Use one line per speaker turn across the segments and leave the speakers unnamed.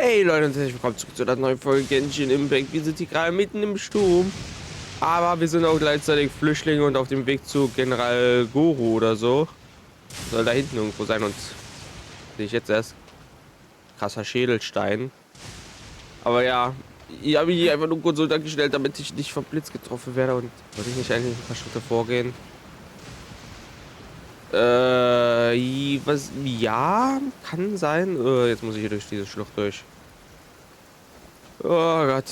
Hey Leute und herzlich willkommen zurück zu einer neuen Folge Genshin Impact. Wir sind hier gerade mitten im Sturm, aber wir sind auch gleichzeitig Flüchtlinge und auf dem Weg zu General Guru oder so. Soll da hinten irgendwo sein und sehe ich jetzt erst krasser Schädelstein. Aber ja, ich habe mich einfach nur kurz untergestellt, damit ich nicht vom Blitz getroffen werde und wollte ich nicht eigentlich ein paar Schritte vorgehen. Was? Ja, kann sein. Jetzt muss ich hier durch diese Schlucht durch. Oh Gott.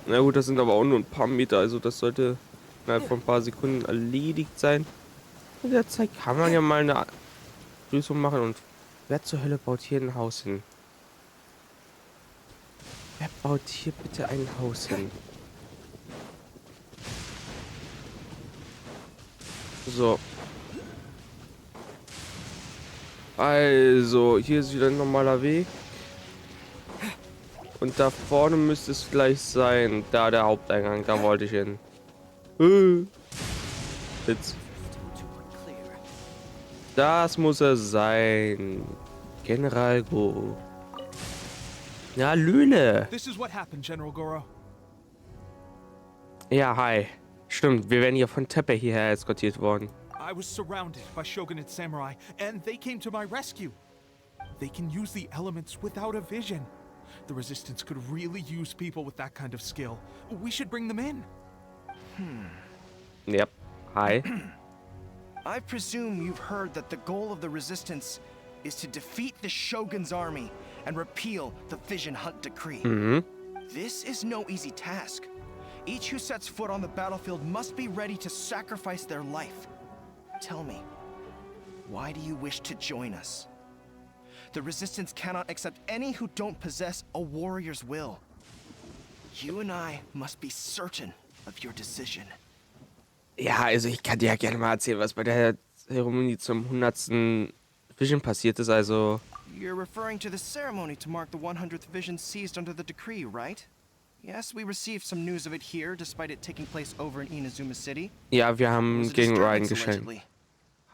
Na gut, das sind aber auch nur ein paar Meter, also das sollte innerhalb von ein paar Sekunden erledigt sein. In der Zeit kann man ja mal eine Grüßung machen und wer zur Hölle baut hier ein Haus hin? Wer baut hier bitte ein Haus hin? So. Also, hier ist wieder ein normaler Weg. Und da vorne müsste es gleich sein. Da der Haupteingang, da wollte ich hin. Jetzt. Das muss er sein. General Go. Ja, Lüle.
This is what happened, General Goro.
Ja, hi. Stimmt, wir werden hier von Tepe hierher eskortiert worden.
I was surrounded by Shogunate samurai, and they came to my rescue. They can use the elements without a vision. The Resistance could really use people with that kind of skill. We should bring them in.
Yep. Hi.
I presume you've heard that the goal of the Resistance is to defeat the Shogun's army and repeal the Vision Hunt Decree. This is no easy task. Each who sets foot on the battlefield must be ready to sacrifice their life. Tell me, why do you wish to join us? The Resistance cannot accept any who don't possess a warrior's will. You and I must be certain of your decision.
Ja, also ich kann dir ja gerne mal erzählen, was bei der Zeremonie zum 100. Vision passiert ist, also...
You're referring to the ceremony to mark the 100th Vision seized under the decree, right? Yes, we received some news of it here, despite it taking place over in Inazuma City.
Ja, wir haben gegen Raiden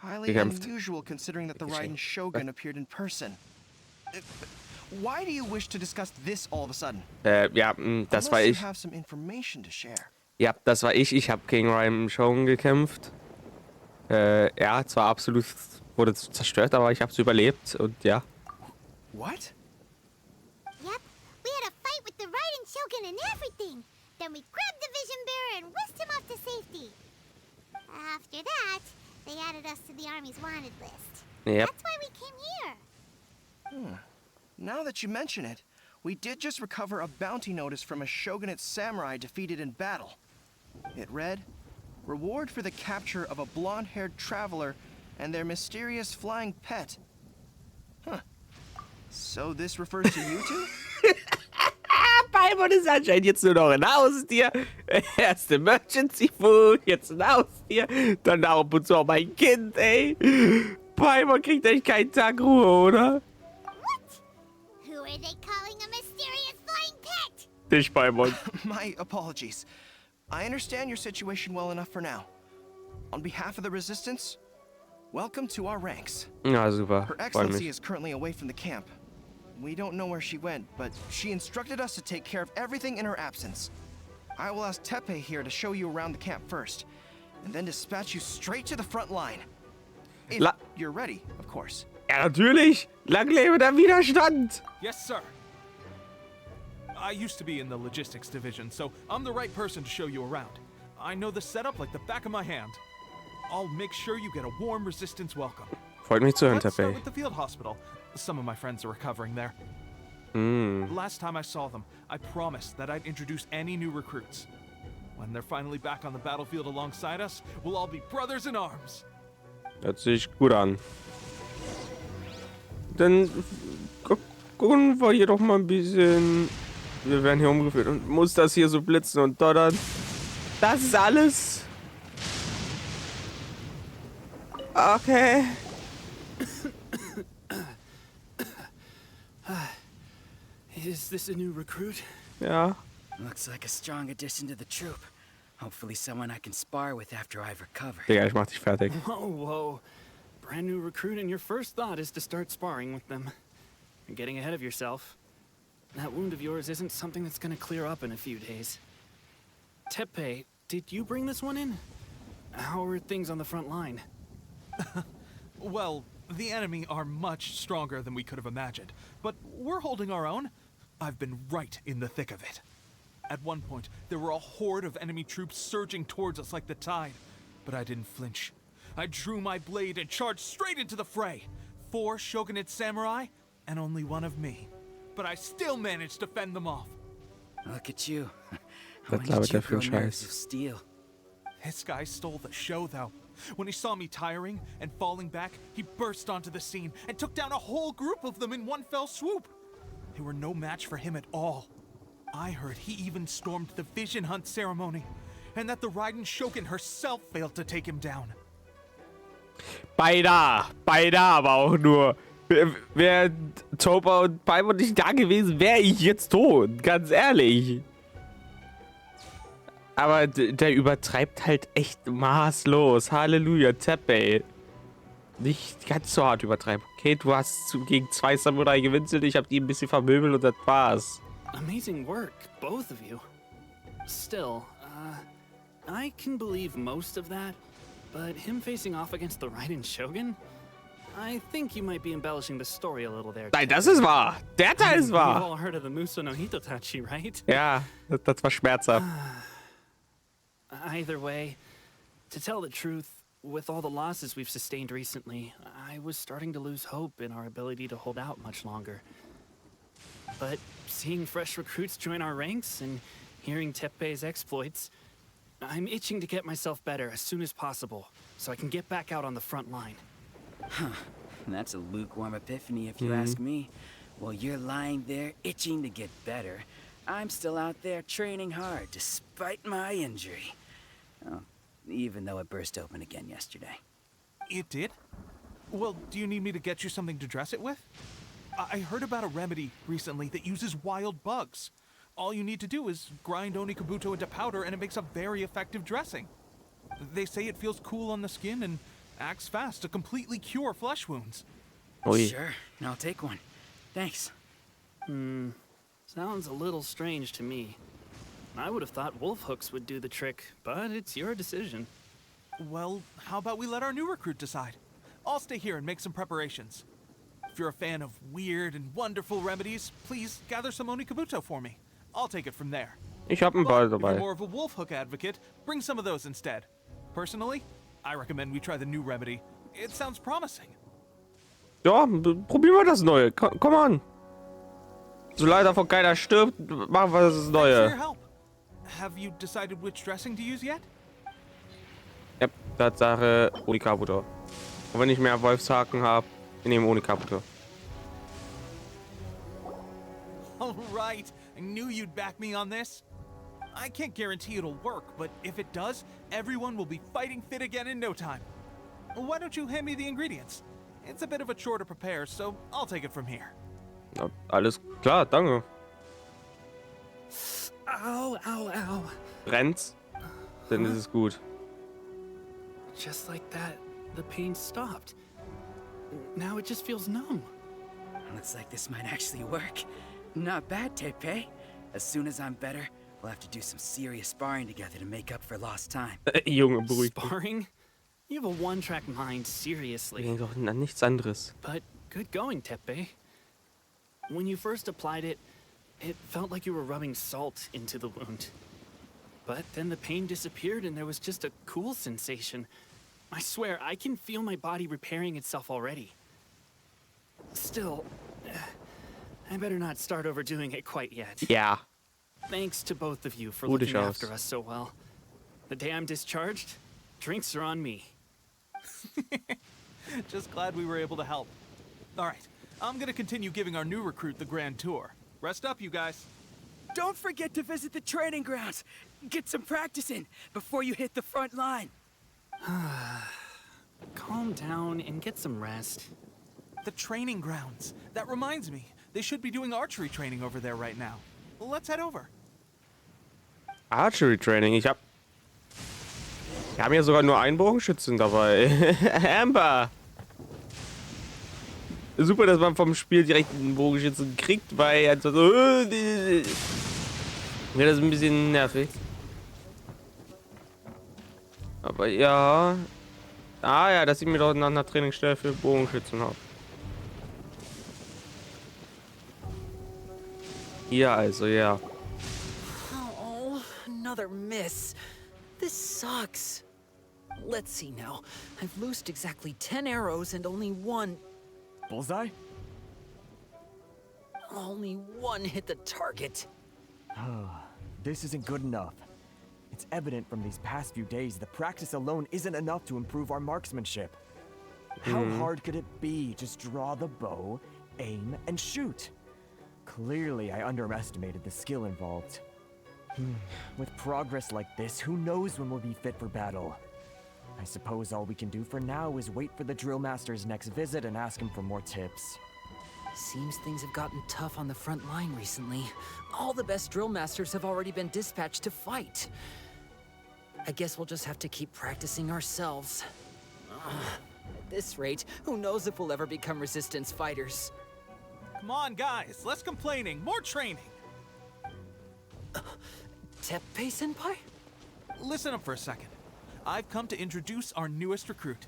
Highly unusual considering that the Raiden Shogun appeared in person. Why do you wish to discuss this all of a sudden?
Ja, das war ich.
You have some information to share.
Ja, das war ich. Ich habe gegen Raiden Shogun gekämpft. Ja, zwar absolut wurde zerstört, aber ich habe es überlebt und ja.
What?
Yep, we had a fight with the Raiden Shogun and everything. Then we grabbed the Vision Bearer and whisked him off to safety. After that, they added us to the Army's wanted list.
Yep.
That's why we came here.
Now that you mention it, we did just recover a bounty notice from a Shogunate samurai defeated in battle. It read, "Reward for the capture of a blonde-haired traveler and their mysterious flying pet." Huh. So this refers to you two?
Paimon ist anscheinend jetzt nur noch ein Haustier. Erst Emergency Food, jetzt ein Haustier. Dann ab und zu auch mein Kind, ey. Paimon kriegt echt keinen Tag Ruhe, oder?
What? Who are they calling a mysterious flying pet?
Dich, Paimon.
My apologies. I understand your situation well enough for now. On behalf of the Resistance, welcome to our ranks.
Ja, super.
Her Excellency is currently away from the camp. We don't know where she went, but she instructed us to take care of everything in her absence. I will ask Tepe here to show you around the camp first, and then dispatch you straight to the front line. If you're ready, of course.
Ja, natürlich. Lang lebe der Widerstand.
Yes, sir. I used to be in the logistics division, so I'm the right person to show you around. I know the setup like the back of my hand. I'll make sure you get a warm Resistance welcome.
Freut mich zu hören,
Let's start
Tepe.
with the field hospital. Some of my friends are recovering there. Last time I saw them, I promised that I'd introduce any new recruits. When they're finally back on the battlefield alongside us, we'll all be brothers in arms.
Hört sich gut an. Dann gucken wir hier doch mal ein bisschen. Wir werden hier umgeführt und muss das hier so blitzen und donnern. Das ist alles. Okay.
Is this a new recruit?
Ja.
Looks like a strong addition to the troop. Hopefully someone I can spar with after I've recovered.
Digga, ich mach dich fertig.
Whoa, whoa. Brand new recruit and your first thought is to start sparring with them. you're getting ahead of yourself. That wound of yours isn't something that's gonna clear up in a few days. Teppei, did you bring this one in? How are things on the front line?
Well, the enemy are much stronger than we could have imagined, but we're holding our own. I've been right in the thick of it. At one point, there were a horde of enemy troops surging towards us like the tide, but I didn't flinch. I drew my blade and charged straight into the fray. 4 shogunate samurai, and only 1 of me. But I still managed to fend them off.
Look at you.
Was
When
labert
did
der
you
für
grow
einen
nerves
Scheiß?
of steel?
This guy stole the show, though. When he saw me tiring and falling back, he burst onto the scene and took down a whole group of them in one fell swoop. They were no match for him at all. I heard he even stormed the vision hunt ceremony, and that the Raiden Shogun herself failed to take him down.
Beinahe aber auch nur. Wäre Topa und Paimon nicht da gewesen, wäre ich jetzt tot. Ganz ehrlich. Aber der übertreibt halt echt maßlos. Halleluja, Teppei. Nicht ganz so hart übertreiben. Okay, du hast gegen 2 Samurai gewinselt, ich habe die ein bisschen vermöbelt und das war's.
Amazing work, both of you. Still, I can believe most of that, but him facing off against the Raiden Shogun? I think you might be embellishing the story a little there.
Nein, das ist wahr. Der Teil ist
You've
wahr.
all heard of the Muso no Hitotachi, right?
Ja, das war schmerzhaft.
Either way, to tell the truth, with all the losses we've sustained recently, I was starting to lose hope in our ability to hold out much longer. But seeing fresh recruits join our ranks and hearing Teppei's exploits, I'm itching to get myself better as soon as possible, so I can get back out on the front line. Huh. That's a lukewarm epiphany if you ask me. While you're lying there itching to get better, I'm still out there training hard despite my injury. Oh, even though it burst open again yesterday.
It did? Well, do you need me to get you something to dress it with? I heard about a remedy recently that uses wild bugs. All you need to do is grind Onikabuto into powder and it makes a very effective dressing. They say it feels cool on the skin and acts fast to completely cure flesh wounds.
Ui.
Sure, I'll take one. Thanks. Sounds a little strange to me. I would have thought wolf hooks would do the trick, but it's your decision.
Well, how about we let our new recruit decide? I'll stay here and make some preparations. If you're a fan of weird and wonderful remedies, please gather some Onikabuto for me. I'll take it from there.
Ich hab einen Ball
But if you're
dabei.
more of a wolf hook advocate, bring some of those instead. Personally, I recommend we try the new remedy. It sounds promising.
Ja, probieren wir das Neue. Komm an. Solange davon keiner stirbt, machen wir das
Thanks for your
Neue.
help. Have you decided which dressing to use yet?
Ja, Tatsache Onikabuto. Und wenn ich mehr Wolfshaken habe, wir nehmen Onikabuto.
All right. I knew you'd back me on this. I can't guarantee it'll work, but if it does, everyone will be fighting fit again in no time. Why don't you hand me the ingredients? It's a bit of a chore to prepare, so I'll take it from here.
Ja, alles klar, danke.
Ow, ow, ow.
Brennt's? Dann ist es gut.
Just like that, the pain stopped. Now it just feels numb. Looks like this might actually work. Not bad, Teppei. As soon as I'm better, we'll have to do some serious sparring together to make up for lost time.
Junge, beruhigt dich.
Sparring? You have a one-track mind, seriously.
Denk doch an nichts anderes.
But good going, Teppei. When you first applied it, it felt like you were rubbing salt into the wound. But then the pain disappeared and there was just a cool sensation. I swear, I can feel my body repairing itself already. Still, I better not start overdoing it quite yet.
Ja.
Thanks to both of you for
Ruh dich
looking
aus.
after us so well. The day I'm discharged, drinks are on me.
Just glad we were able to help. All right, I'm gonna continue giving our new recruit the grand tour. Rest up, you guys.
Don't forget to visit the training grounds. Get some practice in before you hit the front line. Calm down and get some rest.
The training grounds. That reminds me, they should be doing archery training over there right now. Let's head over.
Archery Training, wir haben ja sogar nur einen Bogenschützen dabei. Amber. super, dass man vom Spiel direkt einen Bogenschützen kriegt, weil er so... Ja, das ist ein bisschen nervig. Aber ja... Ah ja, das sieht mir doch nach einer Trainingsstelle für Bogenschützen aus. Hier also, ja.
Oh, another miss. This sucks. Let's see now. I've loosed exactly 10 arrows and only one hit the target.
This isn't good enough. It's evident from these past few days that practice alone isn't enough to improve our marksmanship. How hard could it be? Just draw the bow, aim, and shoot. Clearly, I underestimated the skill involved. With progress like this, who knows when we'll be fit for battle? I suppose all we can do for now is wait for the drill master's next visit and ask him for more tips.
Seems things have gotten tough on the front line recently. All the best drill masters have already been dispatched to fight. I guess we'll just have to keep practicing ourselves. At this rate, who knows if we'll ever become resistance fighters.
Come on, guys. Less complaining. More training.
Teppei-senpai?
Listen up for a second. I've come to introduce our newest recruit.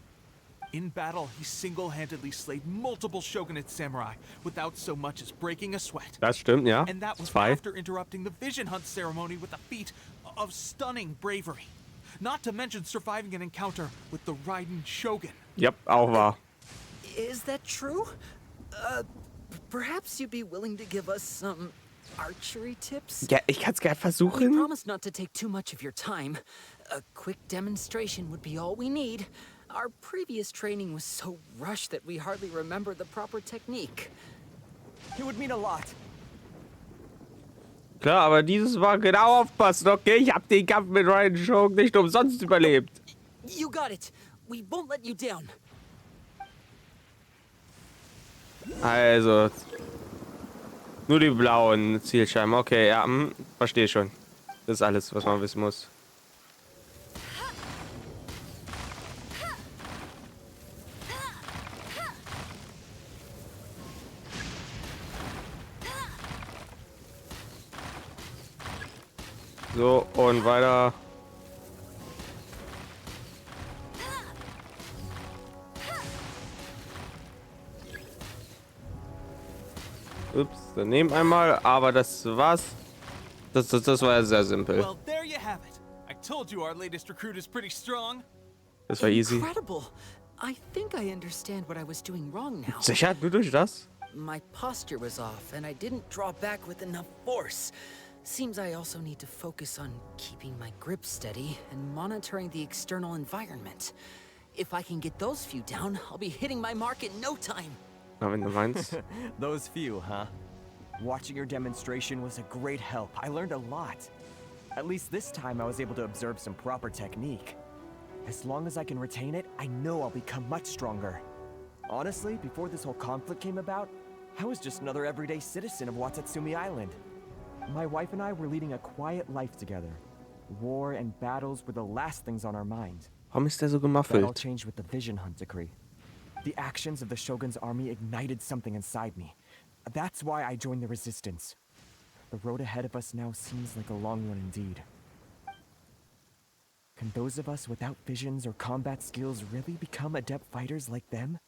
In battle, he single-handedly slayed multiple shogunate samurai without so much as breaking a sweat.
Das stimmt, ja.
And that was
Zwei.
after interrupting the vision hunt ceremony with a feat of stunning bravery. Not to mention surviving an encounter with the Raiden Shogun.
Yep, auch wahr.
Is that true? Perhaps you'd be willing to give us some archery tips?
Ja, ich kann's gerne
We
versuchen.
promise not to take too much of your time. A quick demonstration would be all we need. Our previous training was so rushed that we hardly remember the proper technique.
It would mean a lot.
Klar, aber dieses Mal genau aufpassen, okay? Ich hab den Kampf mit Ryan Shogun nicht umsonst überlebt.
You got it. We won't let you down.
Also, nur die blauen Zielscheiben. Okay, ja, verstehe schon. Das ist alles, was man wissen muss. So, und weiter. Ups, daneben einmal, aber das war's. Das war ja sehr simpel.
Well, there you have it. I told you our latest recruit is pretty strong.
Das war easy.
Incredible. I think I understand what I was doing wrong now.
Sicher, nur durch das?
My posture was off, and I didn't draw back with enough force. Seems I also need to focus on keeping my grip steady and monitoring the external environment. If I can get those few down, I'll be hitting my mark in no time.
Na, wenn du meinst.
Those few, huh? Watching your demonstration was a great help. I learned a lot. At least this time I was able to observe some proper technique. As long as I can retain it, I know I'll become much stronger. Honestly, before this whole conflict came about, I was just another everyday citizen of Watatsumi Island. My wife and I were leading a quiet life together. War and battles were the last things on our mind.
Warum ist der so
That all
gemaffelt?
changed with the Vision Hunt decree. The actions of the Shogun's army ignited something inside me. That's why I joined the resistance. The road ahead of us now seems like a long one indeed. Can those of us without visions or combat skills really become adept fighters like them?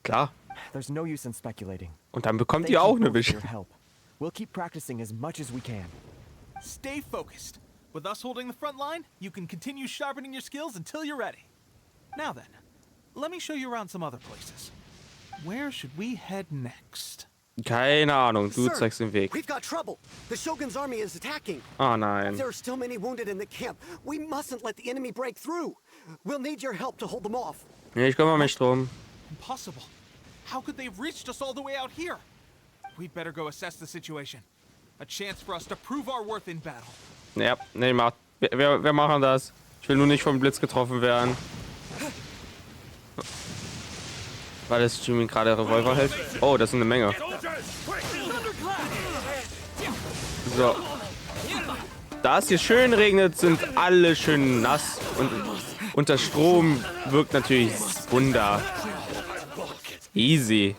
Klar.
There's no use in speculating.
Und dann bekommt
Thank
ihr
you
auch eine
both for your
Vision.
help. We'll keep practicing as much as we can.
Stay focused. With us holding the front line, you can continue sharpening your skills until you're ready. Now then, let me show you around some other places. Where should we head next?
Keine Ahnung, du
Sir,
zeigst den Weg.
We've got trouble. The Shogun's army is attacking.
Oh nein.
There are still many wounded in the camp. We mustn't let the enemy break through. We'll need your help to hold them off.
Nee, ich kümmere mich drum.
Impossible. How could they have reached us all the way out here? We'd better go assess the situation. A chance for us to prove our worth in battle.
Ja, nee, wir machen das. Ich will nur nicht vom Blitz getroffen werden. Weil das Jimmy gerade Revolver hält. Oh, das sind eine Menge. So. Da es hier schön regnet, sind alle schön nass. Und unter Strom wirkt natürlich Wunder. Easy.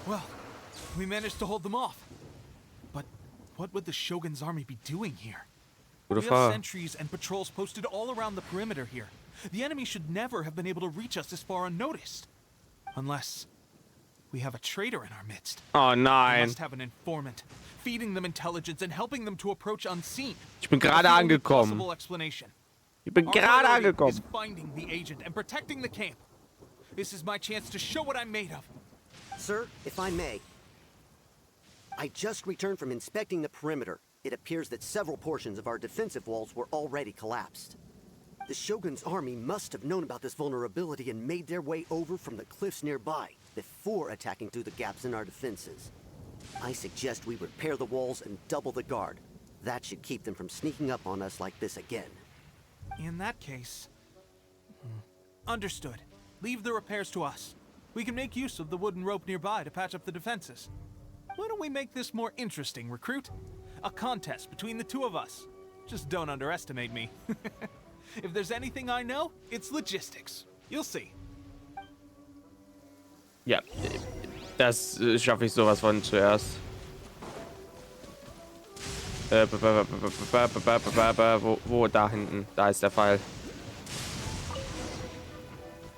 Well, we managed to hold them off. But what would the Shogun's army be doing here?
Gute
We have
Frage.
sentries and patrols posted all around the perimeter here. The enemy should never have been able to reach us this far unnoticed. Unless we have a traitor in our midst.
Oh
We
nein.
must have an informant, feeding them intelligence and helping them to approach unseen.
Ich bin
That's
gerade
the only
angekommen.
possible explanation.
Ich bin
Our
gerade
priority
angekommen.
is finding the agent and protecting the camp. This is my chance to show what I'm made of.
Sir, if I may. I just returned from inspecting the perimeter. It appears that several portions of our defensive walls were already collapsed. The Shogun's army must have known about this vulnerability and made their way over from the cliffs nearby before attacking through the gaps in our defenses. I suggest we repair the walls and double the guard. That should keep them from sneaking up on us like this again.
In that case... Understood. Leave the repairs to us. We can make use of the wooden rope nearby to patch up the defenses. Why don't we make this more interesting, recruit? A contest between the two of us. Just don't underestimate me. If there's anything I know, it's logistics. You'll see.
Ja, das schaffe ich sowas von zuerst. Wo? Da hinten. Da ist der Pfeil.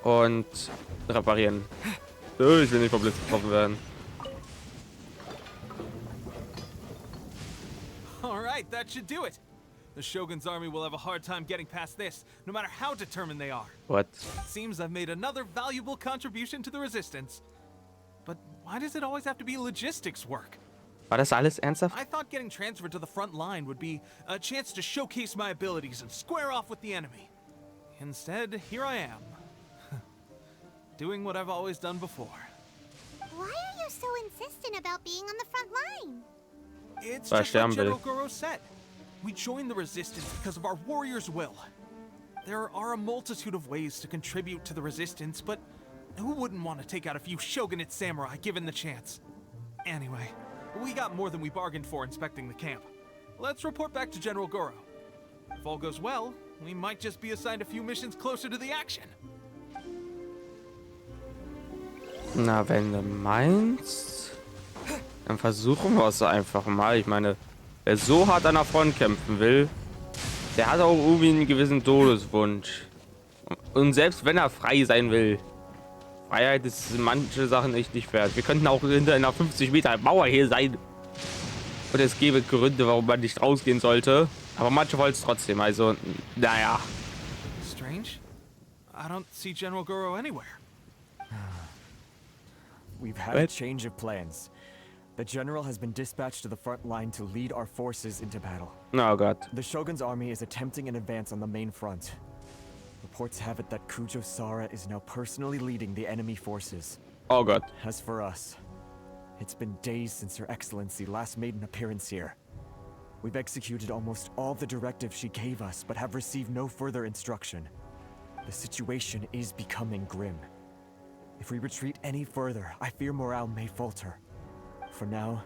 Und reparieren. Ich will nicht vom Blitz getroffen werden.
All right, that should do it. The Shogun's army will have a hard time getting past this, no matter how determined they are.
What?
Seems I've made another valuable contribution to the resistance. But why does it always have to be logistics work?
War das alles ernsthaft?
I thought getting transferred to the front line would be a chance to showcase my abilities and square off with the enemy. Instead, here I am. Doing what I've always done before.
Why are you so insistent about being on the front line?
It's
Weil
just what
sterben will.
General Goro said. We joined the resistance because of our warrior's will. There are a multitude of ways to contribute to the resistance, but who wouldn't want to take out a few shogunate samurai given the chance? Anyway, we got more than we bargained for inspecting the camp. Let's report back to General Goro. If all goes well, we might just be assigned a few missions closer to the action.
Na, wenn du meinst, dann versuchen wir es einfach mal. Ich meine, wer so hart an der Front kämpfen will, der hat auch irgendwie einen gewissen Todeswunsch. Und selbst wenn er frei sein will, Freiheit ist manche Sachen echt nicht wert. Wir könnten auch hinter einer 50 Meter Mauer hier sein. Und es gäbe Gründe, warum man nicht rausgehen sollte. Aber manche wollen es trotzdem. Also, naja.
Strange. I don't see General Goro anywhere.
We've had a change of plans. The general has been dispatched to the front line to lead our forces into battle.
Oh Gott.
The Shogun's army is attempting an advance on the main front. Reports have it that Kujo Sara is now personally leading the enemy forces.
Oh Gott.
As for us, it's been days since Her Excellency last made an appearance here. We've executed almost all the directives she gave us, but have received no further instruction. The situation is becoming grim. If we retreat any further, I fear morale may falter. For now,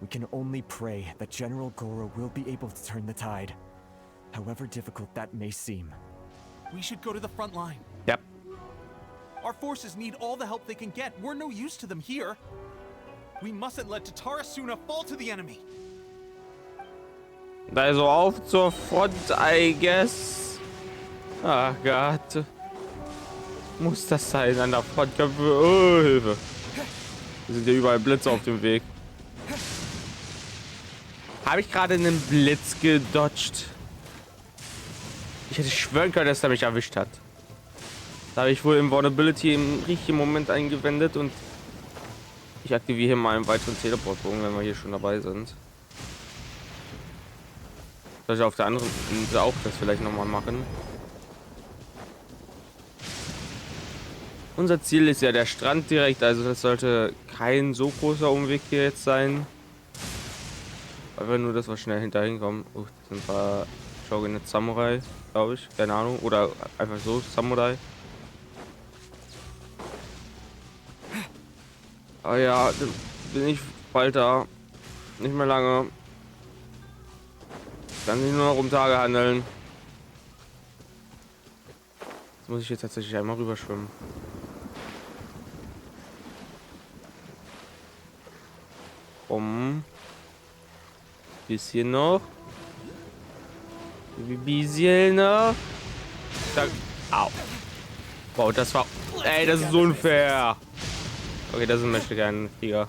we can only pray that General Goro will be able to turn the tide, however difficult that may seem.
We should go to the front line.
Yep.
Our forces need all the help they can get. We're no use to them here. We mustn't let Tatarasuna fall to the enemy.
Also auf zur Front, I guess. Ach Gott. Muss das sein an der Front? Oh, Hilfe. Da sind ja überall Blitze auf dem Weg. Habe ich gerade einen Blitz gedodged? Ich hätte schwören können, dass er mich erwischt hat. Da habe ich wohl Invulnerability im richtigen Moment eingewendet und ich aktiviere hier mal einen weiteren Teleportbogen, wenn wir hier schon dabei sind. Soll ich auf der anderen Insel auch das vielleicht noch mal machen? Unser Ziel ist ja der Strand direkt, also das sollte kein so großer Umweg hier jetzt sein. Einfach nur, dass wir schnell hinterher kommen. Das sind ein paar Shogunate Samurai, glaube ich. Keine Ahnung. Oder einfach so Samurai. Ah ja, bin ich bald da. Nicht mehr lange. Kann sich nur noch um Tage handeln. Jetzt muss ich jetzt tatsächlich einmal rüberschwimmen. Bisschen noch. Bisschen noch. Zack. Au. Wow, das war... Ey, das ist unfair. Okay, das ist ein Möchtegern Flieger.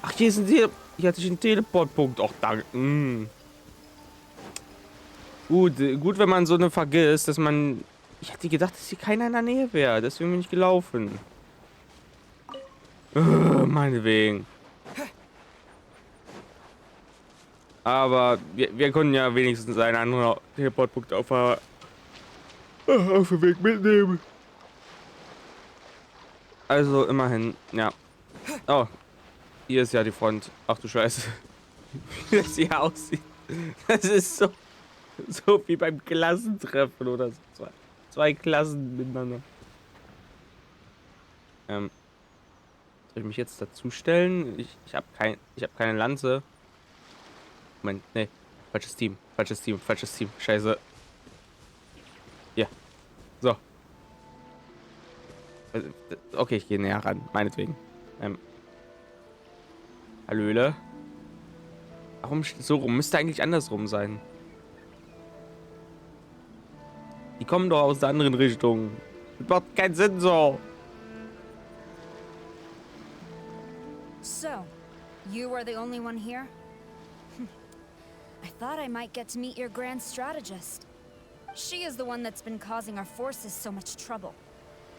Ach, hier ist ein hier hat sich ein Teleportpunkt. Auch danke. Gut, wenn man so eine vergisst, dass man... Ich hätte gedacht, dass hier keiner in der Nähe wäre. Deswegen bin ich gelaufen. Meinetwegen. Aber wir können ja wenigstens einen anderen Teleportpunkt auf dem Weg mitnehmen. Also immerhin, ja. Oh, hier ist ja die Front. Ach du Scheiße. Wie das hier aussieht. Das ist so wie beim Klassentreffen oder so. Zwei Klassen miteinander. Soll ich mich jetzt dazu stellen? Ich habe keine Lanze. Moment, nee. Falsches Team. Scheiße. Ja. So. Okay, ich gehe näher ran. Meinetwegen. Hallöle. Warum so rum? Müsste eigentlich andersrum sein. Die kommen doch aus der anderen Richtung. Das macht keinen Sinn so.
So, you are the only one here? I thought I might get to meet your grand strategist. She is the one that's been causing our forces so much trouble.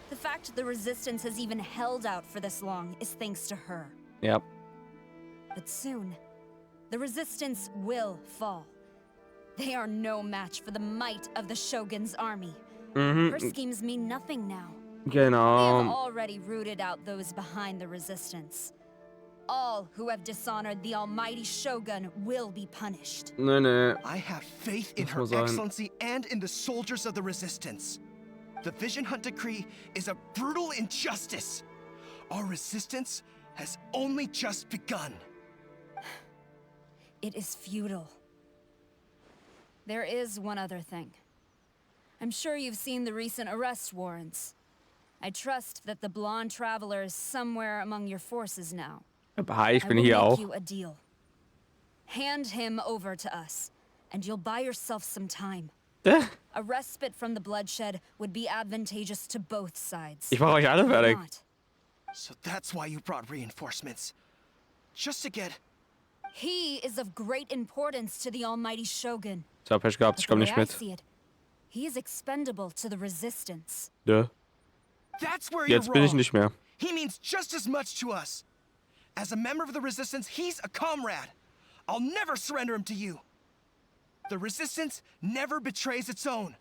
The fact the Resistance has even held out for this long is thanks to her.
Yep.
But soon, the Resistance will fall. They are no match for the might of the Shogun's army. Her schemes mean nothing now.
Genau.
We have already rooted out those behind the Resistance. All who have dishonored the almighty Shogun will be punished.
Nee.
I have faith in Her Excellency and in the soldiers of the Resistance. The Vision Hunt Decree is a brutal injustice. Our resistance has only just begun.
It is futile. There is one other thing. I'm sure you've seen the recent arrest warrants. I trust that the blonde traveler is somewhere among your forces now.
Hi, ich bin hier auch.
You a deal. Hand him over to us, and you'll buy yourself some time. A respite from the bloodshed would be advantageous to both sides.
Ich mache euch alle fertig.
So that's why you brought reinforcements. Just to get...
He is of great importance to the almighty Shogun.
So, Pech gehabt, ich komme nicht mit.
He is expendable to the Resistance.
Ja.
That's where you're
Jetzt bin ich
wrong.
nicht mehr.
He means just as much to us. As a member of the Resistance, he's a comrade. I'll never surrender him to you. The Resistance never betrays its own.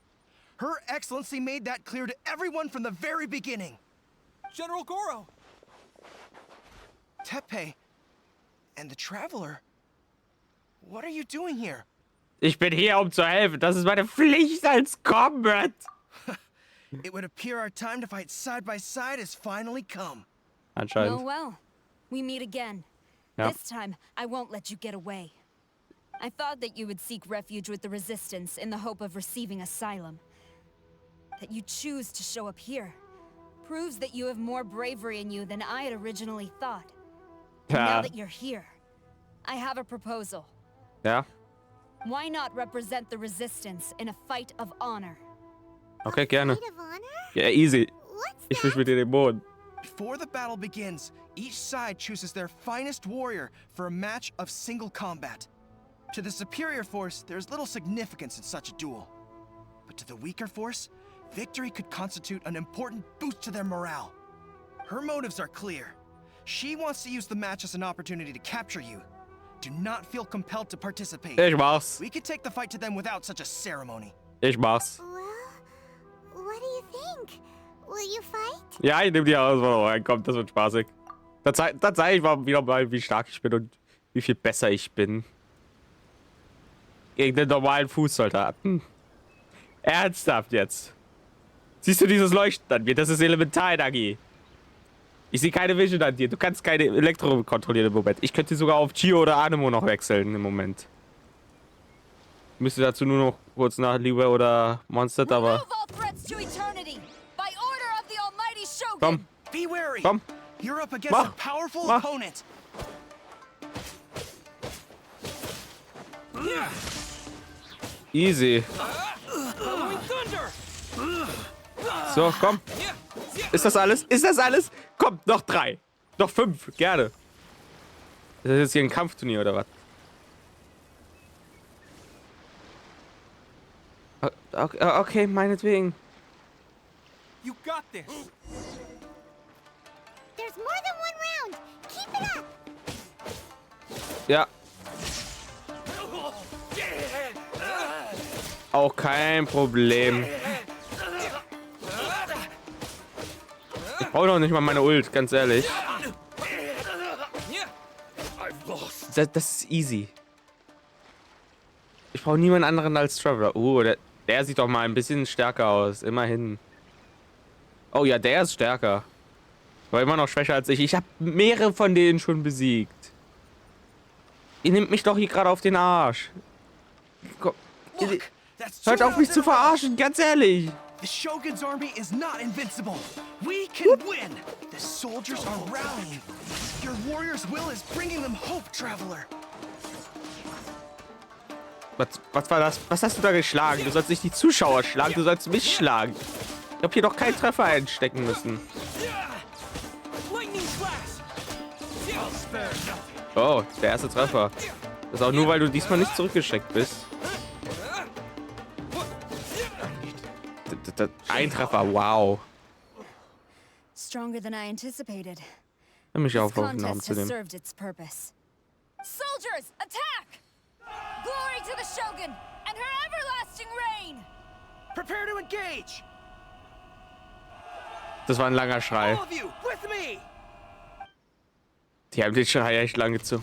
Her Excellency made that clear to everyone from the very beginning.
General Goro!
Teppei and the Traveler. What are you doing here?
Ich bin hier, um zu helfen. Das ist meine Pflicht als Comrade.
It would appear our time to fight side by side has finally come.
Anscheinend.
Oh well, we meet again.
Ja.
This time, I won't let you get away. I thought that you would seek refuge with the Resistance in the hope of receiving asylum. That you choose to show up here proves that you have more bravery in you than I had originally thought. And now that you're here, I have a proposal.
Ja.
Why not represent the Resistance in a fight of honor?
Okay, gerne.
Fight of honor?
Ja, easy.
What's
Ich
that?
fisch mit dir den Boden.
Before the battle begins, each side chooses their finest warrior for a match of single combat. To the superior force, there's little significance in such a duel. But to the weaker force, victory could constitute an important boost to their morale. Her motives are clear. She wants to use the match as an opportunity to capture you. Do not feel compelled to participate.
Ich mach's.
We could take the fight to them without such a ceremony.
Ich mach's.
Well, what do you think? Will you fight?
Ja, ich nehme die Herausforderung. Reinkommt, das wird spaßig. Da zeige ich mal wieder mal, wie stark ich bin und wie viel besser ich bin. Gegen den normalen Fußsoldaten. Ernsthaft jetzt. Siehst du dieses Leuchten an mir? Das ist elementar, Nagi. Ich sehe keine Vision an dir. Du kannst keine Elektro kontrollieren im Moment. Ich könnte sogar auf Chio oder Anemo noch wechseln im Moment. Ich müsste dazu nur noch kurz nach Liebe oder Monster, aber...
Remove all threats to eternity by order of the almighty Shogun.
Komm,
Be wary.
komm.
You're up against
Mach.
a powerful
Mach.
opponent.
Easy. So, komm. Ist das alles? Ist das alles? Komm, noch 3. Noch 5, gerne. Ist das jetzt hier ein Kampfturnier oder was? Okay, meinetwegen.
You got this.
There's more than one round. Keep it up.
Ja. Auch kein Problem. Ich brauche noch nicht mal meine Ult, ganz ehrlich. Das ist easy. Ich brauche niemanden anderen als Traveler. Der sieht doch mal ein bisschen stärker aus. Immerhin. Oh ja, der ist stärker. War immer noch schwächer als ich. Ich habe mehrere von denen schon besiegt. Ihr nehmt mich doch hier gerade auf den Arsch. Komm. Hört auf mich zu verarschen, ganz ehrlich.
The Shogun's army is not invincible. We can win. The soldiers are rallying. Your warrior's will is bringing them hope, Traveler.
Was war das? Was hast du da geschlagen? Du sollst nicht die Zuschauer schlagen, du sollst mich schlagen. Ich habe hier doch keinen Treffer einstecken müssen. Oh, der erste Treffer. Das ist auch nur, weil du diesmal nicht zurückgeschreckt bist. Ein Treffer, wow.
Stronger than I anticipated.
Hör mich
This
auf, Aufnahmen
contest
zu
has
nehmen.
served its purpose. Soldiers, attack! Glory to the Shogun and her everlasting reign!
Prepare to engage.
Das war ein langer Schrei.
All of you, with me.
Die haben den Schrei echt lange zu.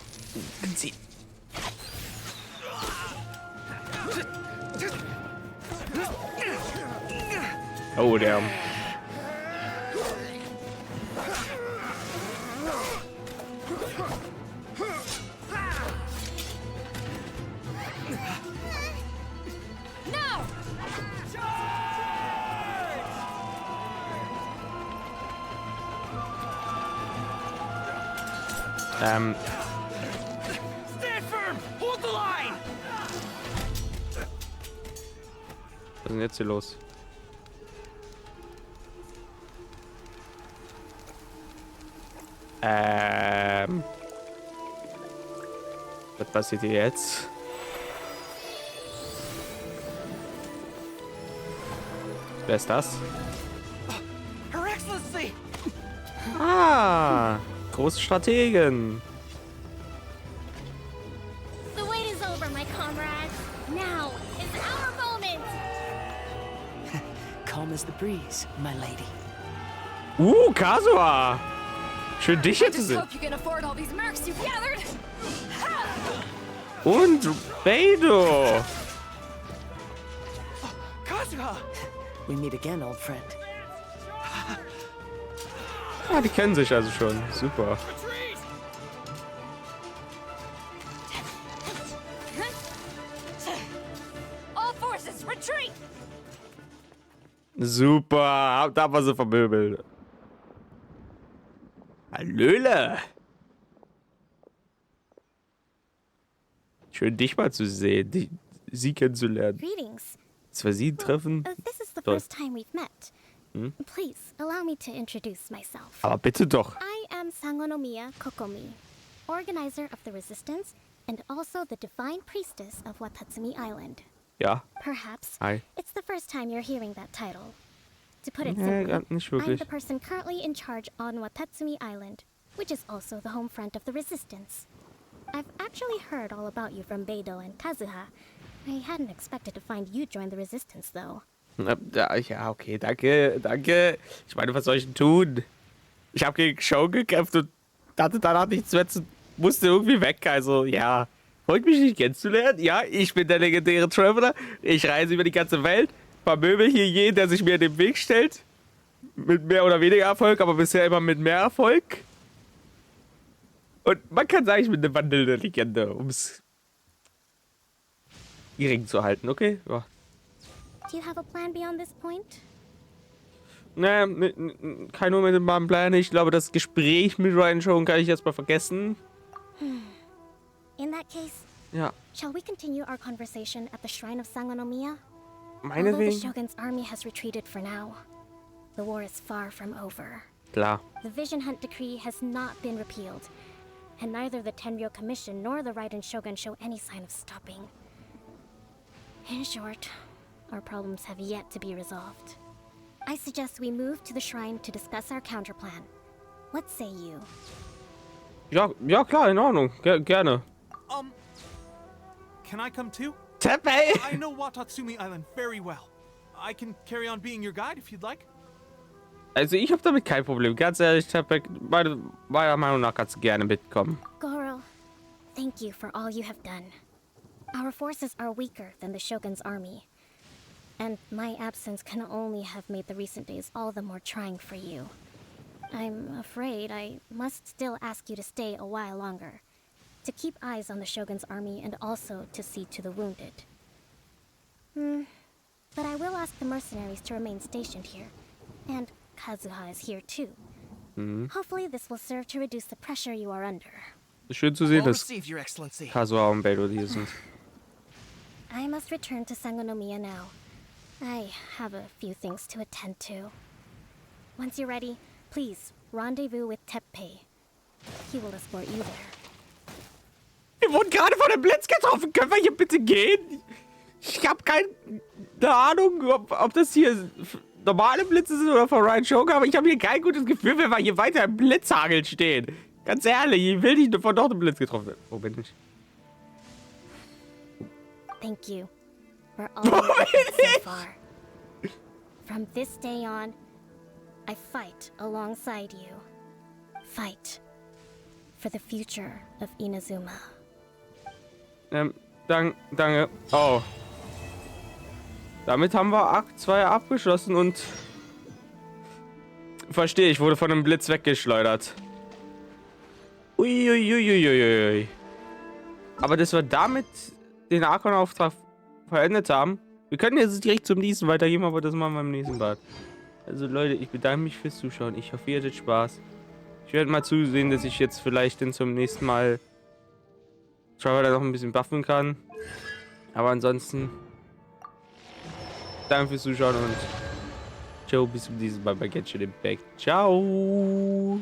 Oh, der.
No!
Stand firm. Hold the line.
Was ist denn jetzt hier los? Was passiert hier jetzt? Wer ist das?
Her Excellency.
Ah, Großstrategen.
The wait is over, my comrades. Now is our moment.
Calm as the breeze, my lady.
Kasua. Schön dich hier zu
Just
sehen.
hope you can afford all these mercs you've gathered.
Und Beidou.
Kazuha.
We meet again, old friend.
Ah, die kennen sich also schon. Super.
All forces, retreat!
Super. Da haben wir sie vermöbelt. Hallöle. Schön dich mal zu sehen, sie kennenzulernen.
Greetings.
Dass wir sie treffen.
This is the
Toll.
first time we've met. Please allow me to introduce myself.
Aber bitte doch.
I am Sangonomiya Kokomi, organizer of the Resistance and also the divine priestess of Watatsumi Island.
Ja.
Perhaps
Hi.
it's the first time you're hearing that title. To put it
Nee,
simply,
nicht
I'm
wirklich.
the person currently in charge on Watatsumi Island, which is also the home front of the Resistance. I've actually heard all about you from Beidou and Kazuha. I hadn't expected to find you join the Resistance, though.
Ja, okay, danke. Ich meine, was soll ich denn tun? Ich habe gegen Show gekämpft und hatte danach nichts mehr zu... Musste irgendwie weg, also ja. Wollt mich nicht kennenzulernen? Ja, ich bin der legendäre Traveler. Ich reise über die ganze Welt. Vermöbel hier jeden, der sich mir in den Weg stellt. Mit mehr oder weniger Erfolg, aber bisher immer mit mehr Erfolg. Und man kann sagen, ich bin eine wandelnde Legende, um es gering zu halten, okay? Ja.
Do you have a plan beyond this point?
Naja, kein unmittelbaren Plan. Ich glaube, das Gespräch mit Ryan schon kann ich jetzt mal vergessen.
In that case,
Ja,
shall we continue our conversation at the shrine of Sangonomiya? Although the
meinetwegen.
Shogun's army has retreated for now, the war is far from over.
Klar.
The Vision Hunt Decree has not been repealed, and neither the Tenryo Commission nor the Raiden Shogun show any sign of stopping. In short, our problems have yet to be resolved. I suggest we move to the shrine to discuss our counterplan. What say you?
Ja, klar, in Ordnung. Gerne.
Can I come too?
Teppei!
I know Watatsumi Island very well. I can carry on being your guide if you'd like.
Also ich habe damit kein Problem. Ganz ehrlich, Teppei, meiner Meinung nach kannst du gerne mitkommen.
Goro, thank you for all you have done. Our forces are weaker than the Shogun's army, and my absence can only have made the recent days all the more trying for you. I'm afraid I must still ask you to stay a while longer, to keep eyes on the Shogun's army and also to see to the wounded. But I will ask the mercenaries to remain stationed here, and Kazuha is here too. Hopefully this will serve to reduce the pressure you are under.
Schön zu sehen,
Well
dass
received, Your Excellency.
Kazuha und Beidou hier sind.
I must return to Sangonomiya now. I have a few things to attend to. Once you're ready, please rendezvous with Teppei. He will escort you there.
Wir wurden gerade von dem Blitz getroffen. Können wir hier bitte gehen? Ich habe keine Ahnung, ob das hier normale Blitze sind oder von Ryan Shogun, aber ich habe hier kein gutes Gefühl, wenn wir hier weiter im Blitzhagel stehen. Ganz ehrlich, ich will nicht von dort im Blitz getroffen werden. Wo bin ich?
Thank you for all your efforts so far. From this day on, I fight alongside you. Fight for the future of Inazuma.
Danke. Oh. Damit haben wir Akt 2 abgeschlossen und... Verstehe, ich wurde von einem Blitz weggeschleudert. Uiuiuiuiui. Aber dass wir damit den Archon-Auftrag verendet haben. Wir können jetzt direkt zum nächsten weitergehen, aber das machen wir im nächsten Part. Also Leute, ich bedanke mich fürs Zuschauen. Ich hoffe, ihr hattet Spaß. Ich werde mal zusehen, dass ich jetzt vielleicht dann zum nächsten Mal Trevor da noch ein bisschen buffen kann. Aber ansonsten danke fürs Zuschauen und ciao, bis zum nächsten Mal bei Genshin Impact. Ciao!